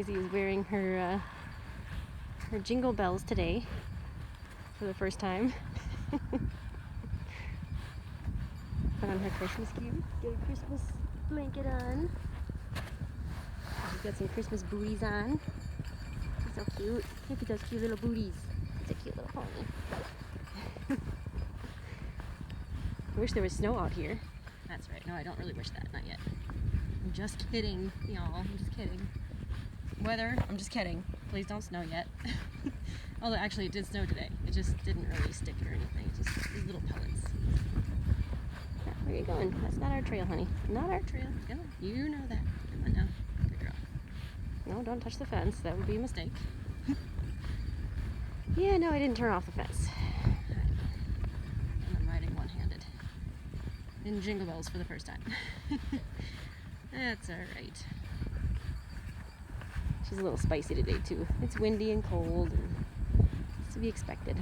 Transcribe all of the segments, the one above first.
Daisy is wearing her her jingle bells today for the first time. Put on her Christmas gear. Get a Christmas blanket on. She's got some Christmas booties on. She's so cute. Look at those cute little booties. It's a cute little pony. I wish there was snow out here. That's right. No, I don't really wish that. Not yet. I'm just kidding, y'all. I'm just kidding. Weather, I'm just kidding. Please don't snow yet. Although actually it did snow today. It just didn't really stick or anything. Just these little pellets. Where are you going? That's not our trail, honey. Not our trail. Come on. You know that. Come on now. Good girl. No, don't touch the fence. That would be a mistake. Yeah, no, I didn't turn off the fence. And I'm riding one-handed. In Jingle Bells for the first time. That's alright. She's a little spicy today, too. It's windy and cold, and it's to be expected.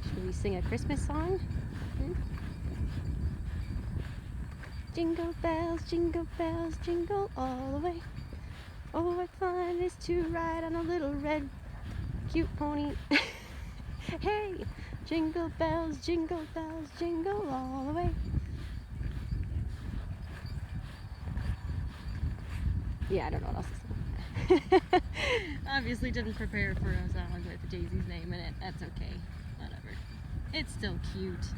Should we sing a Christmas song? Jingle bells, jingle all the way. Oh, what fun it is to ride on a little red, cute pony. Hey! Jingle bells, jingle all the way. Yeah, I don't know what else to say. Obviously didn't prepare for a song with Daisy's name in it. That's okay. Whatever. It's still cute.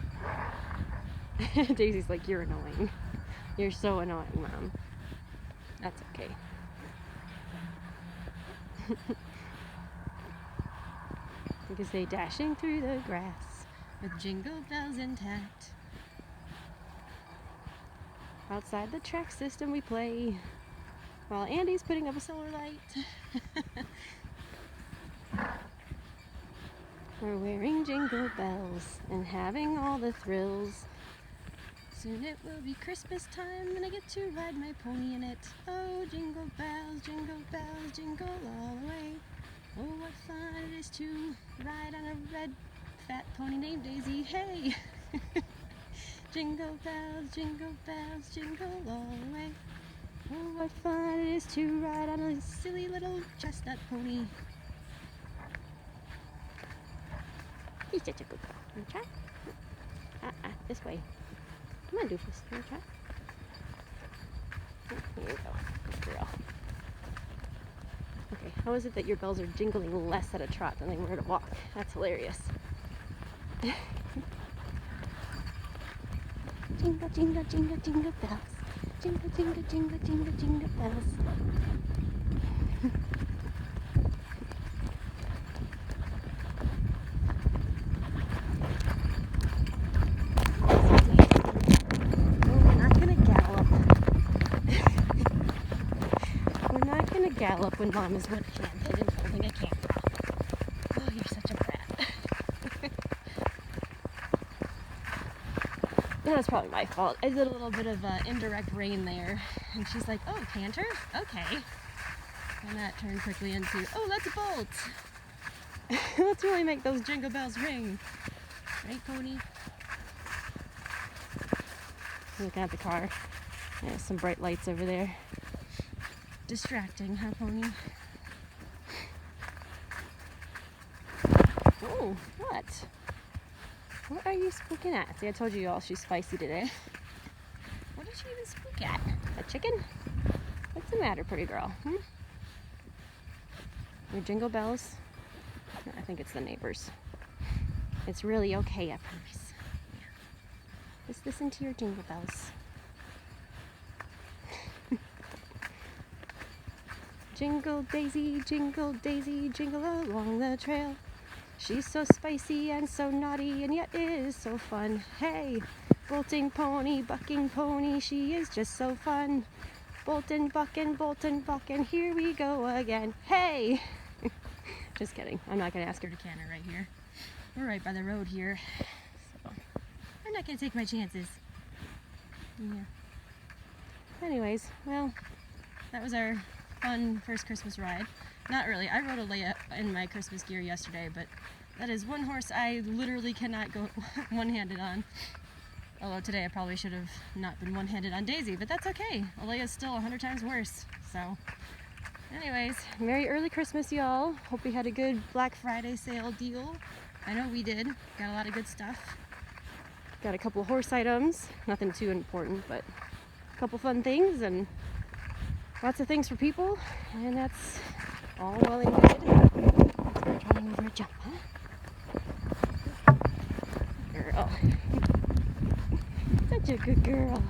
Daisy's like, you're annoying. You're so annoying, Mom. That's okay. You can say dashing through the grass with jingle bells intact. Outside the track system we play while Andy's putting up a solar light. We're wearing jingle bells and having all the thrills. Soon it will be Christmas time and I get to ride my pony in it. Oh, jingle bells, jingle all the way. Oh, what fun it is to ride on a red, fat pony named Daisy. Hey! Jingle bells, jingle all the way. Oh, what fun it is to ride on a silly little chestnut pony. He's such a good girl. Want to try? This way. Come on, Doofus. Want to try? Here you go. Good girl. Okay, how is it that your bells are jingling less at a trot than they were at a walk? That's hilarious. Jingle, jingle, jingle, jingle bells. Jingle, jingle, jingle, jingle, jingle bells. Gallop when Mom is one-handed and holding a camera. Oh, you're such a brat. That's probably my fault. I did a little bit of indirect rain there, and she's like, oh, canter? Okay. And that turned quickly into, oh, let's bolt. Let's really make those jingle bells ring. Right, pony? Looking at the car. There's some bright lights over there. Distracting, huh, pony? Oh, what? What are you spooking at? See, I told you all she's spicy today. What did she even spook at? A chicken? What's the matter, pretty girl? Your jingle bells? I think it's the neighbors. It's really okay, I promise. Yeah. Just listen to your jingle bells. Jingle Daisy, jingle along the trail. She's so spicy and so naughty and yet is so fun. Hey, bolting pony, bucking pony, she is just so fun. Bolting, bucking, here we go again. Hey! Just kidding. I'm not going to ask her to canter right here. We're right by the road here. So I'm not going to take my chances. Yeah. Anyways, well, that was our fun first Christmas ride. Not really. I rode a layup in my Christmas gear yesterday, but that is one horse I literally cannot go one-handed on. Although today I probably should have not been one-handed on Daisy, but that's okay. Alea's still 100 times worse. So, anyways, Merry early Christmas, y'all. Hope we had a good Black Friday sale deal. I know we did. Got a lot of good stuff. Got a couple horse items. Nothing too important, but a couple fun things and lots of things for people. And that's all well and good. Let's go trying over a jump, huh? Girl. Such a good girl.